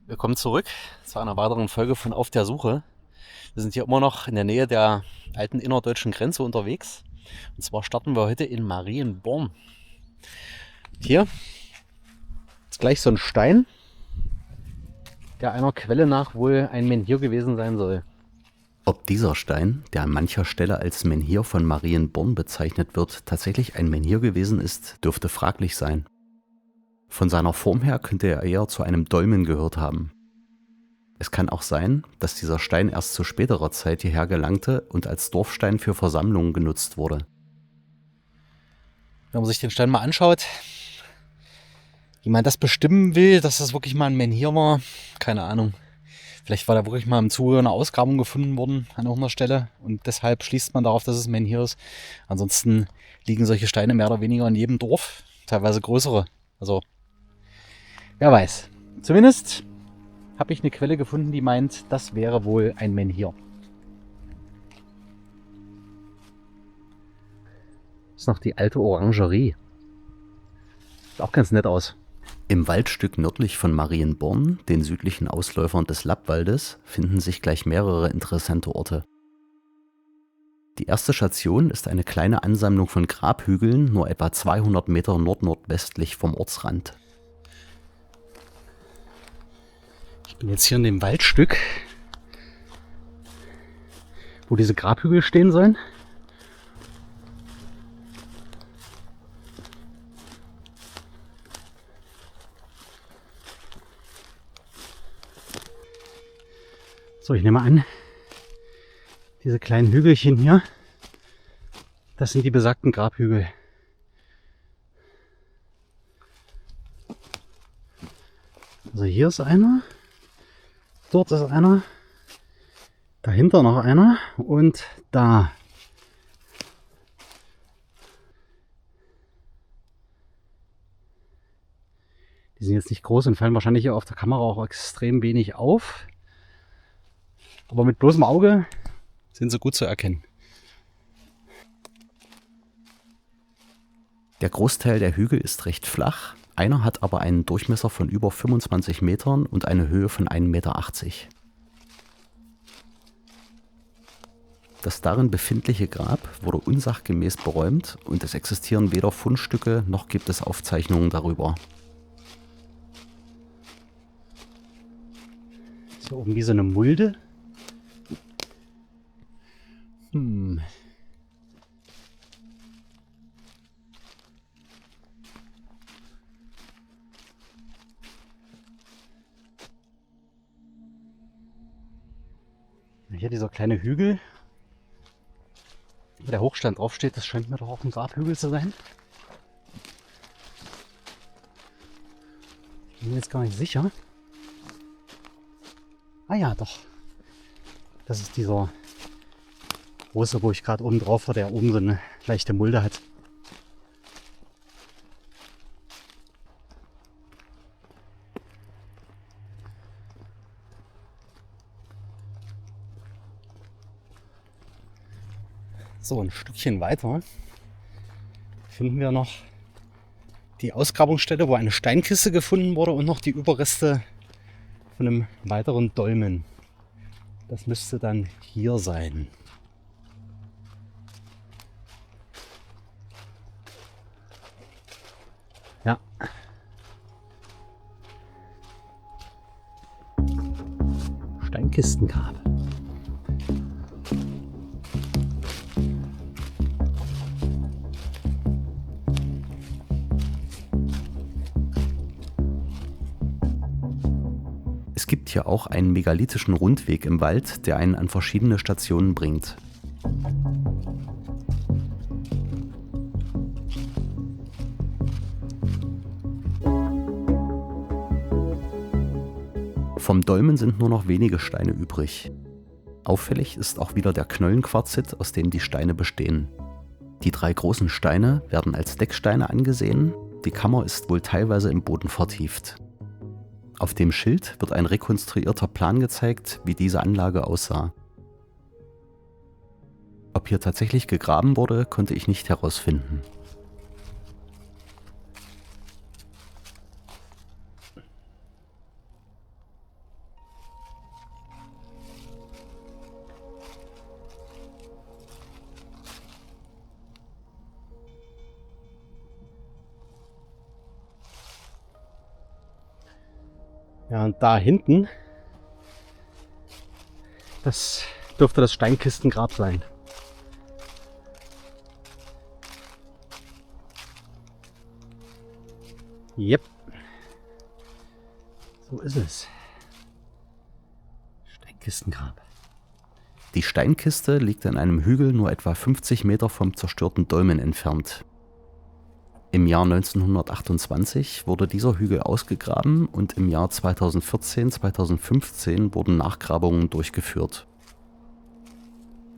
Willkommen zurück zu einer weiteren Folge von Auf der Suche. Wir sind hier immer noch in der Nähe der alten innerdeutschen Grenze unterwegs. Und zwar starten wir heute in Marienborn. Hier ist gleich so ein Stein, der einer Quelle nach wohl ein Menhir gewesen sein soll. Ob dieser Stein, der an mancher Stelle als Menhir von Marienborn bezeichnet wird, tatsächlich ein Menhir gewesen ist, dürfte fraglich sein. Von seiner Form her könnte er eher zu einem Dolmen gehört haben. Es kann auch sein, dass dieser Stein erst zu späterer Zeit hierher gelangte und als Dorfstein für Versammlungen genutzt wurde. Wenn man sich den Stein mal anschaut, wie man das bestimmen will, dass das wirklich mal ein Menhir war, keine Ahnung. Vielleicht war da wirklich mal im Zuge einer Ausgrabung gefunden worden an irgendeiner Stelle und deshalb schließt man darauf, dass es ein Menhir ist. Ansonsten liegen solche Steine mehr oder weniger in jedem Dorf, teilweise größere. Also, wer weiß. Zumindest habe ich eine Quelle gefunden, die meint, das wäre wohl ein Menhir. Das ist noch die alte Orangerie. Sieht auch ganz nett aus. Im Waldstück nördlich von Marienborn, den südlichen Ausläufern des Lappwaldes, finden sich gleich mehrere interessante Orte. Die erste Station ist eine kleine Ansammlung von Grabhügeln, nur etwa 200 Meter nordnordwestlich vom Ortsrand. Ich bin jetzt hier in dem Waldstück, wo diese Grabhügel stehen sollen. So, ich nehme an, diese kleinen Hügelchen hier, das sind die besagten Grabhügel. Also hier ist einer, dort ist einer, dahinter noch einer und da. Die sind jetzt nicht groß und fallen wahrscheinlich hier auf der Kamera auch extrem wenig auf. Aber mit bloßem Auge sind sie gut zu erkennen. Der Großteil der Hügel ist recht flach, einer hat aber einen Durchmesser von über 25 Metern und eine Höhe von 1,80 Meter. Das darin befindliche Grab wurde unsachgemäß beräumt und es existieren weder Fundstücke noch gibt es Aufzeichnungen darüber. Hier oben wie so eine Mulde. Hier dieser kleine Hügel, wo der Hochstein draufsteht, das scheint mir doch auch ein Grabhügel zu sein. Ich bin mir jetzt gar nicht sicher. Ah ja, doch. Das ist dieser große, wo ich gerade oben drauf war, der oben so eine leichte Mulde hat. So, ein Stückchen weiter finden wir noch die Ausgrabungsstätte, wo eine Steinkiste gefunden wurde und noch die Überreste von einem weiteren Dolmen. Das müsste dann hier sein. Ja. Steinkistengrab. Es gibt hier auch einen megalithischen Rundweg im Wald, der einen an verschiedene Stationen bringt. Vom Dolmen sind nur noch wenige Steine übrig. Auffällig ist auch wieder der Knollenquarzit, aus dem die Steine bestehen. Die 3 großen Steine werden als Decksteine angesehen, die Kammer ist wohl teilweise im Boden vertieft. Auf dem Schild wird ein rekonstruierter Plan gezeigt, wie diese Anlage aussah. Ob hier tatsächlich gegraben wurde, konnte ich nicht herausfinden. Ja, und da hinten, das dürfte das Steinkistengrab sein. Yep. So ist es. Steinkistengrab. Die Steinkiste liegt an einem Hügel nur etwa 50 Meter vom zerstörten Dolmen entfernt. Im Jahr 1928 wurde dieser Hügel ausgegraben und im Jahr 2014/2015 wurden Nachgrabungen durchgeführt.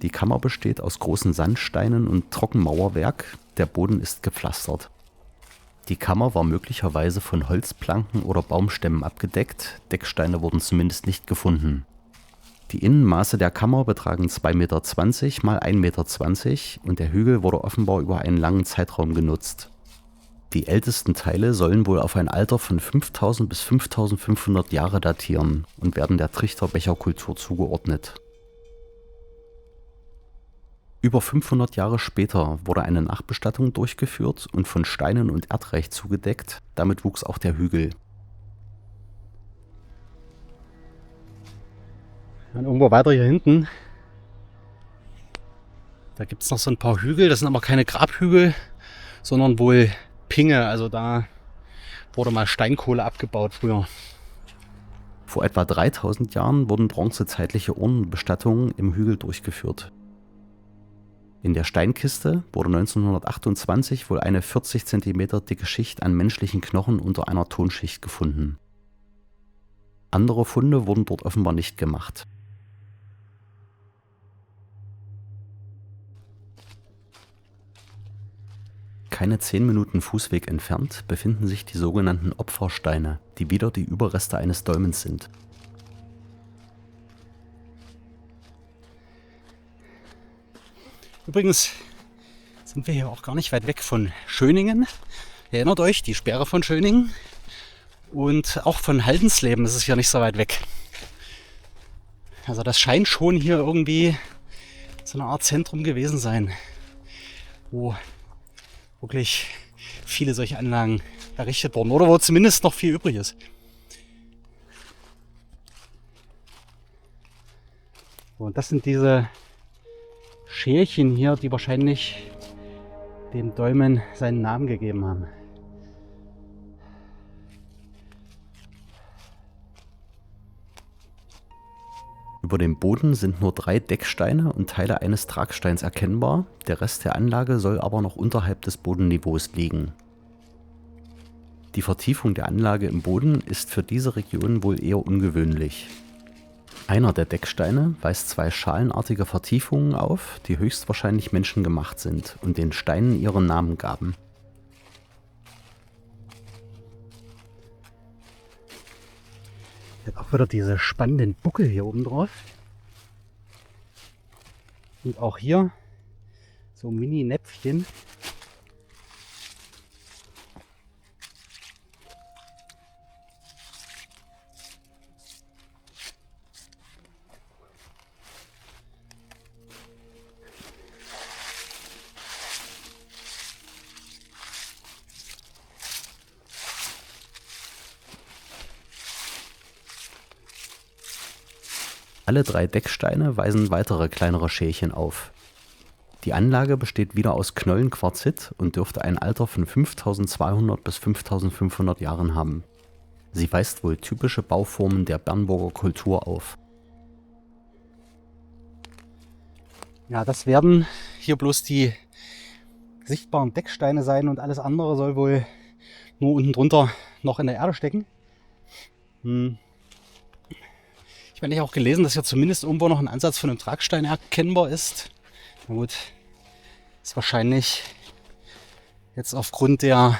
Die Kammer besteht aus großen Sandsteinen und Trockenmauerwerk, der Boden ist gepflastert. Die Kammer war möglicherweise von Holzplanken oder Baumstämmen abgedeckt, Decksteine wurden zumindest nicht gefunden. Die Innenmaße der Kammer betragen 2,20 Meter mal 1,20 Meter und der Hügel wurde offenbar über einen langen Zeitraum genutzt. Die ältesten Teile sollen wohl auf ein Alter von 5000 bis 5500 Jahre datieren und werden der Trichterbecherkultur zugeordnet. Über 500 Jahre später wurde eine Nachbestattung durchgeführt und von Steinen und Erdreich zugedeckt, damit wuchs auch der Hügel. Und irgendwo weiter hier hinten, da gibt es noch so ein paar Hügel, das sind aber keine Grabhügel, sondern wohl Pinge, also da wurde mal Steinkohle abgebaut früher. Vor etwa 3000 Jahren wurden bronzezeitliche Urnenbestattungen im Hügel durchgeführt. In der Steinkiste wurde 1928 wohl eine 40 cm dicke Schicht an menschlichen Knochen unter einer Tonschicht gefunden. Andere Funde wurden dort offenbar nicht gemacht. Keine 10 Minuten Fußweg entfernt befinden sich die sogenannten Opfersteine, die wieder die Überreste eines Dolmens sind. Übrigens sind wir hier auch gar nicht weit weg von Schöningen. Ihr erinnert euch, die Sperre von Schöningen. Und auch von Haldensleben ist es hier nicht so weit weg. Also das scheint schon hier irgendwie so eine Art Zentrum gewesen sein, wo wirklich viele solche Anlagen errichtet wurden oder wo zumindest noch viel übrig ist. Und das sind diese Schälchen hier, die wahrscheinlich dem Dolmen seinen Namen gegeben haben. Über dem Boden sind nur 3 Decksteine und Teile eines Tragsteins erkennbar, der Rest der Anlage soll aber noch unterhalb des Bodenniveaus liegen. Die Vertiefung der Anlage im Boden ist für diese Region wohl eher ungewöhnlich. Einer der Decksteine weist 2 schalenartige Vertiefungen auf, die höchstwahrscheinlich menschengemacht sind und den Steinen ihren Namen gaben. Jetzt auch wieder diese spannenden Buckel hier oben drauf. Und auch hier so Mini-Näpfchen. Alle 3 Decksteine weisen weitere kleinere Schälchen auf. Die Anlage besteht wieder aus Knollenquarzit und dürfte ein Alter von 5200 bis 5500 Jahren haben. Sie weist wohl typische Bauformen der Bernburger Kultur auf. Ja, das werden hier bloß die sichtbaren Decksteine sein und alles andere soll wohl nur unten drunter noch in der Erde stecken. Ich habe auch gelesen, dass hier zumindest irgendwo noch ein Ansatz von einem Tragstein erkennbar ist. Na gut, ist wahrscheinlich jetzt aufgrund der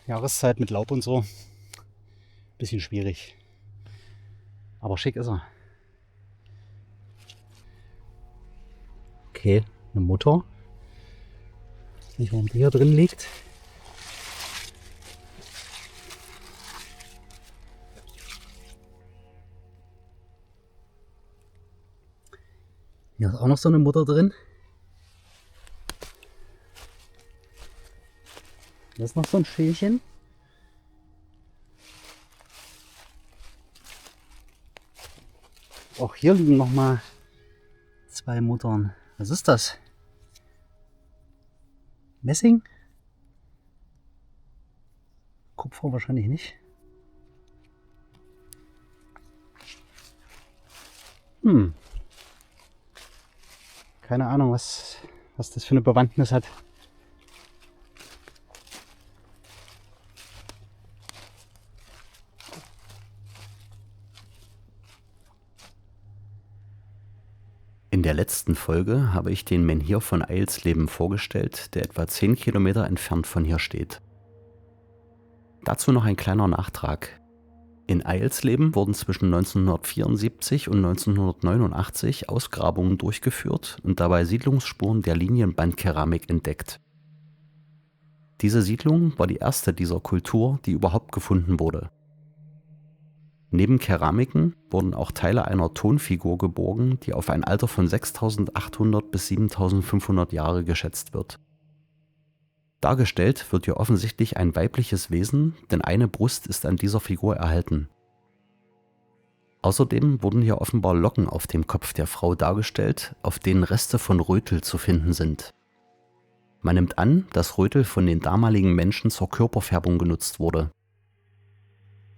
Jahreszeit mit Laub und so ein bisschen schwierig. Aber schick ist er. Okay, eine Mutter. Ich weiß nicht, warum die hier drin liegt. Hier ist auch noch so eine Mutter drin. Hier ist noch so ein Schälchen. Auch hier liegen nochmal 2 Muttern. Was ist das? Messing? Kupfer wahrscheinlich nicht. Keine Ahnung, was das für eine Bewandtnis hat. In der letzten Folge habe ich den Menhir von Eilsleben vorgestellt, der etwa 10 Kilometer entfernt von hier steht. Dazu noch ein kleiner Nachtrag. In Eilsleben wurden zwischen 1974 und 1989 Ausgrabungen durchgeführt und dabei Siedlungsspuren der Linienbandkeramik entdeckt. Diese Siedlung war die erste dieser Kultur, die überhaupt gefunden wurde. Neben Keramiken wurden auch Teile einer Tonfigur geborgen, die auf ein Alter von 6800 bis 7500 Jahre geschätzt wird. Dargestellt wird hier offensichtlich ein weibliches Wesen, denn eine Brust ist an dieser Figur erhalten. Außerdem wurden hier offenbar Locken auf dem Kopf der Frau dargestellt, auf denen Reste von Rötel zu finden sind. Man nimmt an, dass Rötel von den damaligen Menschen zur Körperfärbung genutzt wurde.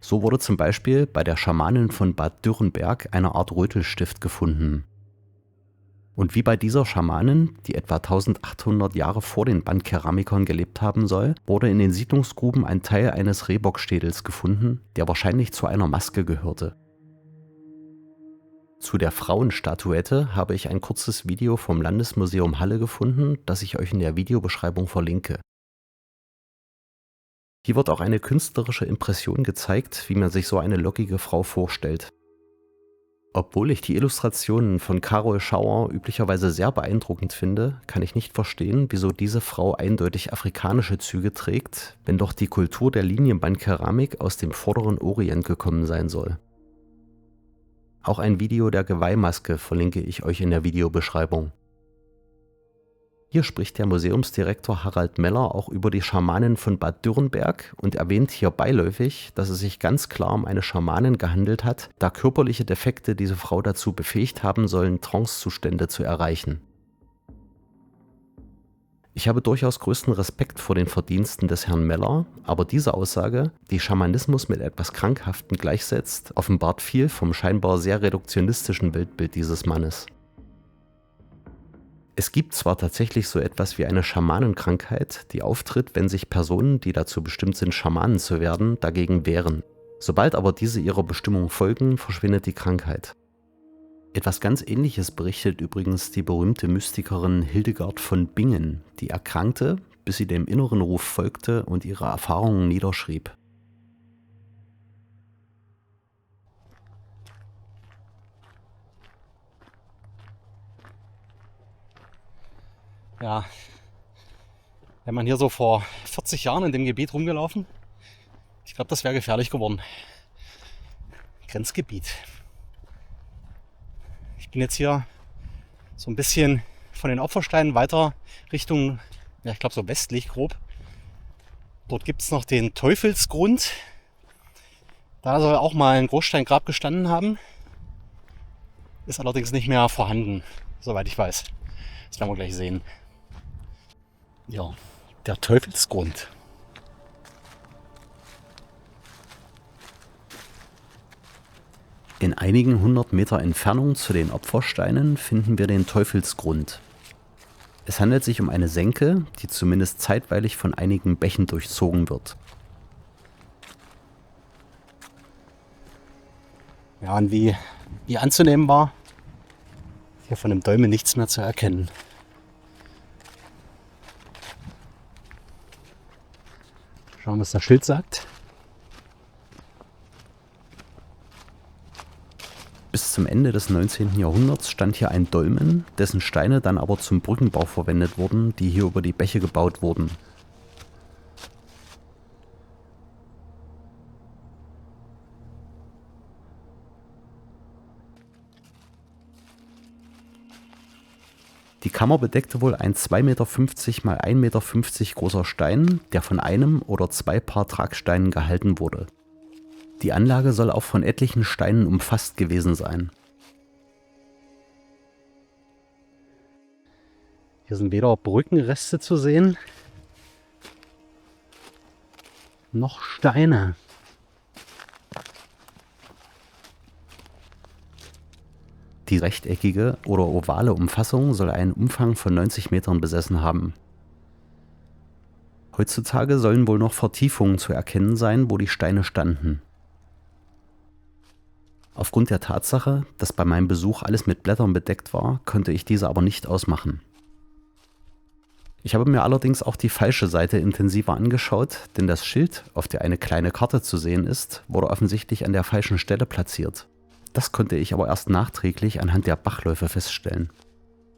So wurde zum Beispiel bei der Schamanin von Bad Dürrenberg eine Art Rötelstift gefunden. Und wie bei dieser Schamanin, die etwa 1800 Jahre vor den Bandkeramikern gelebt haben soll, wurde in den Siedlungsgruben ein Teil eines Rehbockschädels gefunden, der wahrscheinlich zu einer Maske gehörte. Zu der Frauenstatuette habe ich ein kurzes Video vom Landesmuseum Halle gefunden, das ich euch in der Videobeschreibung verlinke. Hier wird auch eine künstlerische Impression gezeigt, wie man sich so eine lockige Frau vorstellt. Obwohl ich die Illustrationen von Carol Schauer üblicherweise sehr beeindruckend finde, kann ich nicht verstehen, wieso diese Frau eindeutig afrikanische Züge trägt, wenn doch die Kultur der Linienbandkeramik aus dem vorderen Orient gekommen sein soll. Auch ein Video der Geweihmaske verlinke ich euch in der Videobeschreibung. Hier spricht der Museumsdirektor Harald Meller auch über die Schamanin von Bad Dürrenberg und erwähnt hier beiläufig, dass es sich ganz klar um eine Schamanin gehandelt hat, da körperliche Defekte diese Frau dazu befähigt haben sollen, Trancezustände zu erreichen. Ich habe durchaus größten Respekt vor den Verdiensten des Herrn Meller, aber diese Aussage, die Schamanismus mit etwas Krankhaften gleichsetzt, offenbart viel vom scheinbar sehr reduktionistischen Weltbild dieses Mannes. Es gibt zwar tatsächlich so etwas wie eine Schamanenkrankheit, die auftritt, wenn sich Personen, die dazu bestimmt sind, Schamanen zu werden, dagegen wehren. Sobald aber diese ihrer Bestimmung folgen, verschwindet die Krankheit. Etwas ganz Ähnliches berichtet übrigens die berühmte Mystikerin Hildegard von Bingen, die erkrankte, bis sie dem inneren Ruf folgte und ihre Erfahrungen niederschrieb. Ja, wenn man hier so vor 40 Jahren in dem Gebiet rumgelaufen, ich glaube, das wäre gefährlich geworden. Grenzgebiet. Ich bin jetzt hier so ein bisschen von den Opfersteinen weiter Richtung, ja, ich glaube so westlich grob. Dort gibt es noch den Teufelsgrund. Da soll auch mal ein Großsteingrab gestanden haben. Ist allerdings nicht mehr vorhanden, soweit ich weiß. Das werden wir gleich sehen. Ja, der Teufelsgrund. In einigen 100 Meter Entfernung zu den Opfersteinen finden wir den Teufelsgrund. Es handelt sich um eine Senke, die zumindest zeitweilig von einigen Bächen durchzogen wird. Ja, und wie anzunehmen war, hier von dem Dolmen nichts mehr zu erkennen. Schauen, was das Schild sagt. Bis zum Ende des 19. Jahrhunderts stand hier ein Dolmen, dessen Steine dann aber zum Brückenbau verwendet wurden, die hier über die Bäche gebaut wurden. Die Kammer bedeckte wohl ein 2,50 Meter x 1,50 Meter großer Stein, der von einem oder zwei Paar Tragsteinen gehalten wurde. Die Anlage soll auch von etlichen Steinen umfasst gewesen sein. Hier sind weder Brückenreste zu sehen, noch Steine. Die rechteckige oder ovale Umfassung soll einen Umfang von 90 Metern besessen haben. Heutzutage sollen wohl noch Vertiefungen zu erkennen sein, wo die Steine standen. Aufgrund der Tatsache, dass bei meinem Besuch alles mit Blättern bedeckt war, konnte ich diese aber nicht ausmachen. Ich habe mir allerdings auch die falsche Seite intensiver angeschaut, denn das Schild, auf der eine kleine Karte zu sehen ist, wurde offensichtlich an der falschen Stelle platziert. Das konnte ich aber erst nachträglich anhand der Bachläufe feststellen.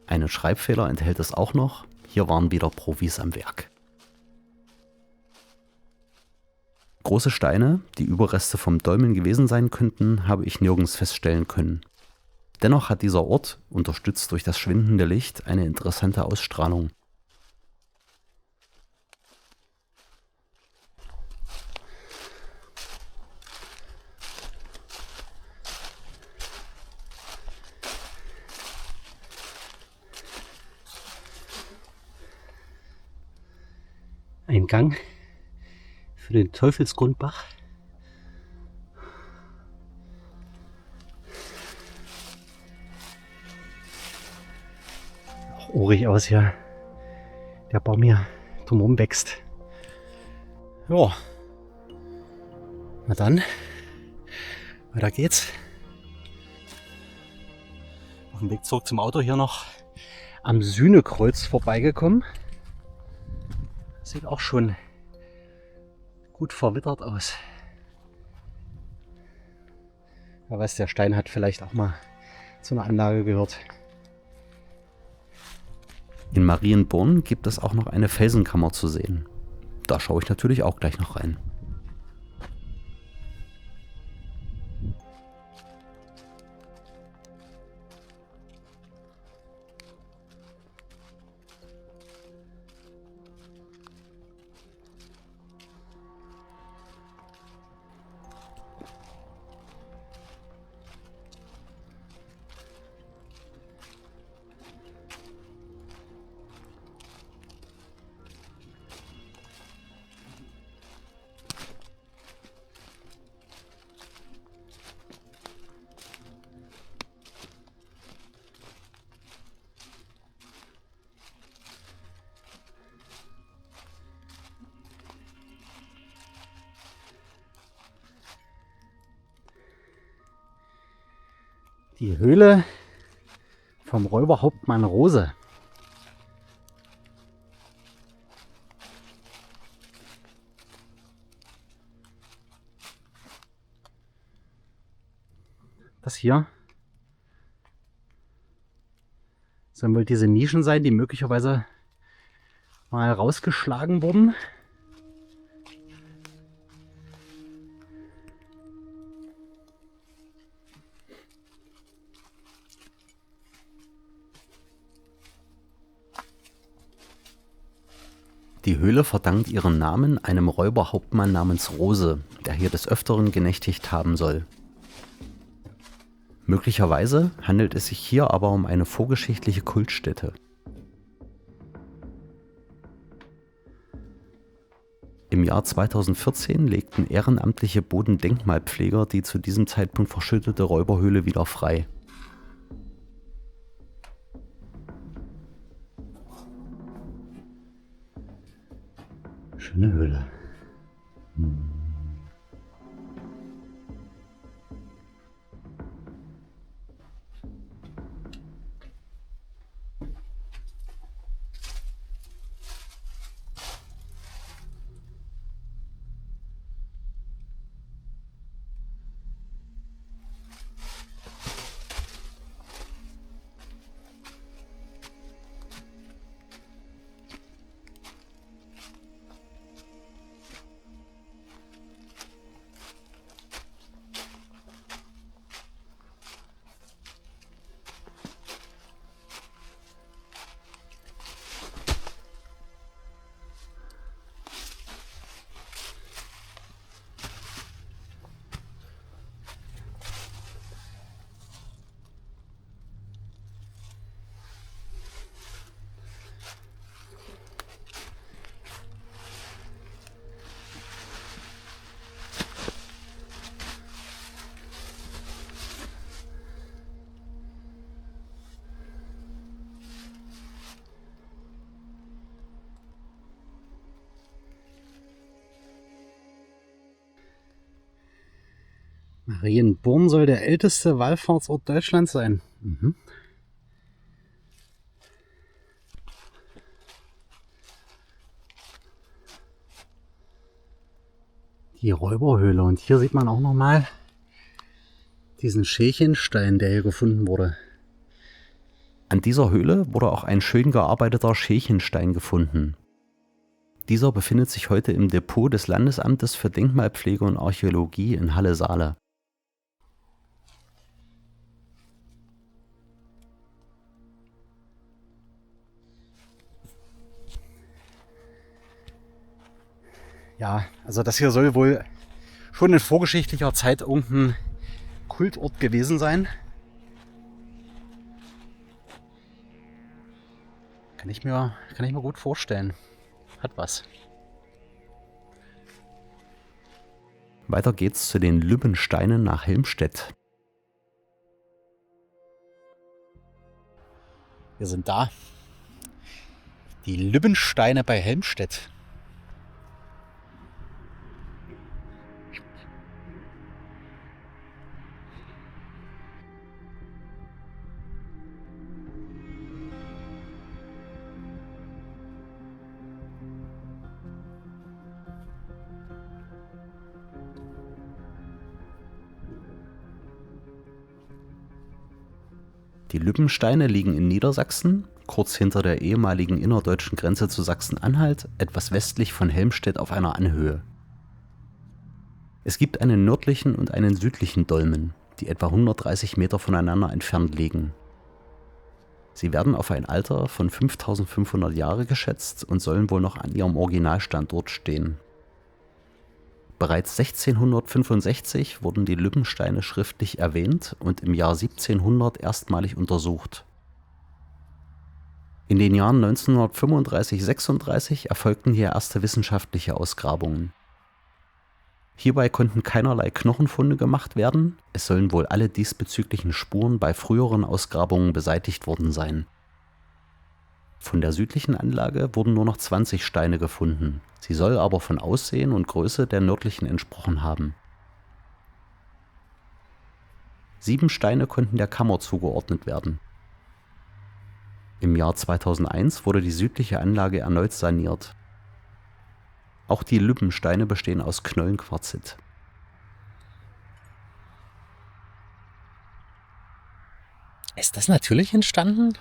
Einen Schreibfehler enthält es auch noch, hier waren wieder Profis am Werk. Große Steine, die Überreste vom Dolmen gewesen sein könnten, habe ich nirgends feststellen können. Dennoch hat dieser Ort, unterstützt durch das schwindende Licht, eine interessante Ausstrahlung. Ein Gang für den Teufelsgrundbach. Auch urig aus hier. Der Baum hier drumherum wächst. Ja. Na dann, weiter geht's. Auf dem Weg zurück zum Auto hier noch am Sühnekreuz vorbeigekommen. Sieht auch schon gut verwittert aus. Wer weiß, der Stein hat vielleicht auch mal zu einer Anlage gehört. In Marienborn gibt es auch noch eine Felsenkammer zu sehen. Da schaue ich natürlich auch gleich noch rein. Die Höhle vom Räuberhauptmann Rose. Das hier sollen wohl diese Nischen sein, die möglicherweise mal rausgeschlagen wurden. Die Höhle verdankt ihren Namen einem Räuberhauptmann namens Rose, der hier des Öfteren genächtigt haben soll. Möglicherweise handelt es sich hier aber um eine vorgeschichtliche Kultstätte. Im Jahr 2014 legten ehrenamtliche Bodendenkmalpfleger die zu diesem Zeitpunkt verschüttete Räuberhöhle wieder frei. Schöne Höhle. Marienborn soll der älteste Wallfahrtsort Deutschlands sein. Mhm. Die Räuberhöhle. Und hier sieht man auch nochmal diesen Schächenstein, der hier gefunden wurde. An dieser Höhle wurde auch ein schön gearbeiteter Schächenstein gefunden. Dieser befindet sich heute im Depot des Landesamtes für Denkmalpflege und Archäologie in Halle-Saale. Ja, also das hier soll wohl schon in vorgeschichtlicher Zeit irgendein Kultort gewesen sein. Kann ich mir gut vorstellen. Hat was. Weiter geht's zu den Lübbensteinen nach Helmstedt. Wir sind da. Die Lübbensteine bei Helmstedt. Die Lübbensteine liegen in Niedersachsen, kurz hinter der ehemaligen innerdeutschen Grenze zu Sachsen-Anhalt, etwas westlich von Helmstedt auf einer Anhöhe. Es gibt einen nördlichen und einen südlichen Dolmen, die etwa 130 Meter voneinander entfernt liegen. Sie werden auf ein Alter von 5500 Jahre geschätzt und sollen wohl noch an ihrem Originalstandort stehen. Bereits 1665 wurden die Lübbensteine schriftlich erwähnt und im Jahr 1700 erstmalig untersucht. In den Jahren 1935/36 erfolgten hier erste wissenschaftliche Ausgrabungen. Hierbei konnten keinerlei Knochenfunde gemacht werden, es sollen wohl alle diesbezüglichen Spuren bei früheren Ausgrabungen beseitigt worden sein. Von der südlichen Anlage wurden nur noch 20 Steine gefunden, sie soll aber von Aussehen und Größe der nördlichen entsprochen haben. 7 Steine konnten der Kammer zugeordnet werden. Im Jahr 2001 wurde die südliche Anlage erneut saniert. Auch die Lübbensteine bestehen aus Knollenquarzit. Ist das natürlich entstanden?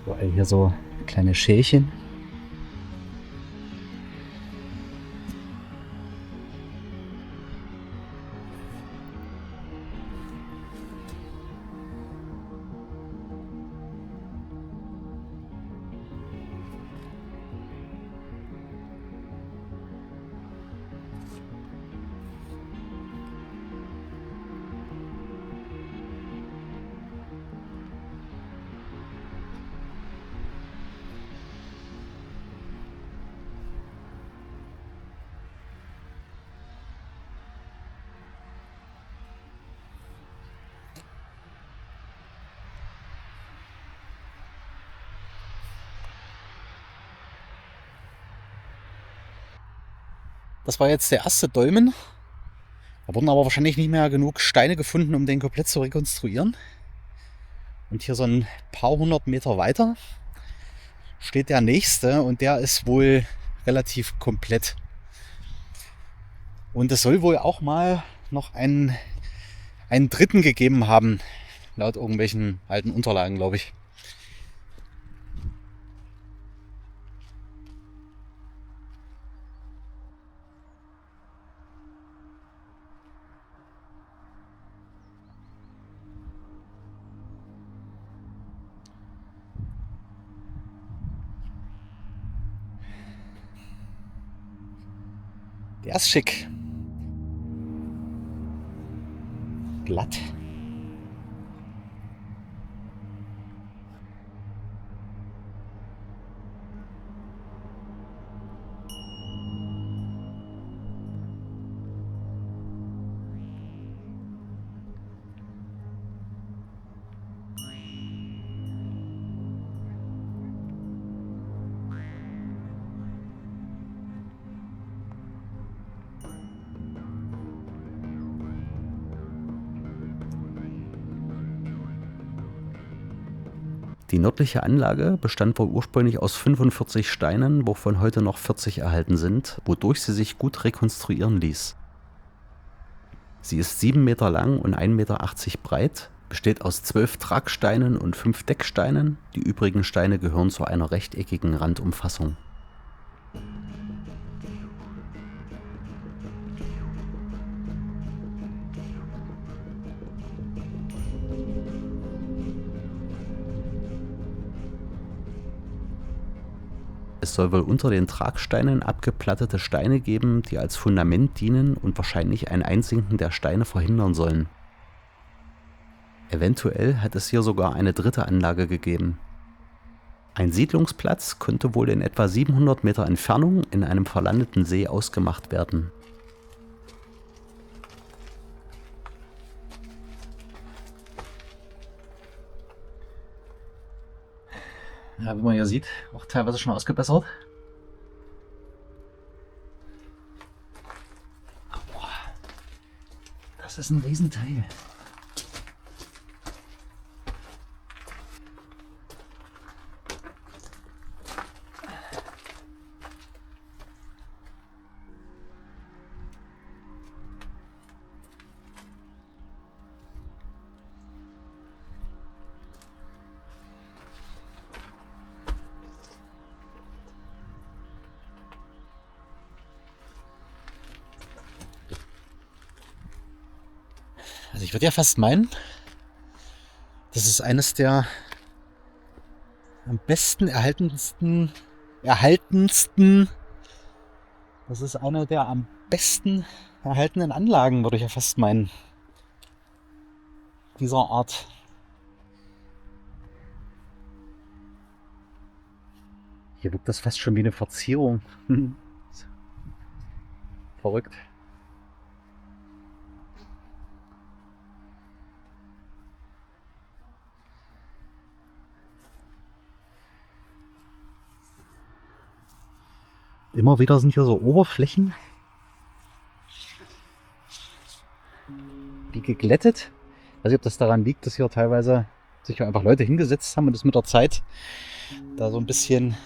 Überall hier so kleine Schälchen. Das war jetzt der erste Dolmen. Da wurden aber wahrscheinlich nicht mehr genug Steine gefunden, um den komplett zu rekonstruieren. Und hier so ein paar hundert Meter weiter steht der nächste und der ist wohl relativ komplett. Und es soll wohl auch mal noch einen dritten gegeben haben, laut irgendwelchen alten Unterlagen, glaube ich. Der ist schick. Glatt. Die nördliche Anlage bestand wohl ursprünglich aus 45 Steinen, wovon heute noch 40 erhalten sind, wodurch sie sich gut rekonstruieren ließ. Sie ist 7 Meter lang und 1,80 Meter breit, besteht aus 12 Tragsteinen und 5 Decksteinen. Die übrigen Steine gehören zu einer rechteckigen Randumfassung. Es soll wohl unter den Tragsteinen abgeplattete Steine geben, die als Fundament dienen und wahrscheinlich ein Einsinken der Steine verhindern sollen. Eventuell hat es hier sogar eine dritte Anlage gegeben. Ein Siedlungsplatz könnte wohl in etwa 700 Meter Entfernung in einem verlandeten See ausgemacht werden. Ja, wie man hier sieht, auch teilweise schon ausgebessert. Boah, das ist ein Riesenteil. Also ich würde ja fast meinen, das ist eines der am besten erhaltensten, das ist eine der am besten erhaltenen Anlagen, würde ich ja fast meinen, dieser Art. Hier wirkt das fast schon wie eine Verzierung. Verrückt. Immer wieder sind hier so Oberflächen, die geglättet. Ich weiß nicht, ob das daran liegt, dass hier teilweise sich einfach Leute hingesetzt haben und es mit der Zeit da so ein bisschen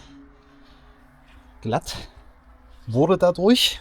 glatt wurde dadurch.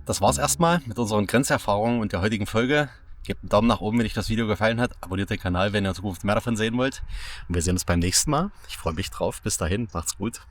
das war's erstmal mit unseren Grenzerfahrungen und der heutigen Folge. Gebt einen Daumen nach oben, wenn euch das Video gefallen hat. Abonniert den Kanal, wenn ihr in Zukunft mehr davon sehen wollt. Und wir sehen uns beim nächsten Mal. Ich freue mich drauf. Bis dahin, macht's gut.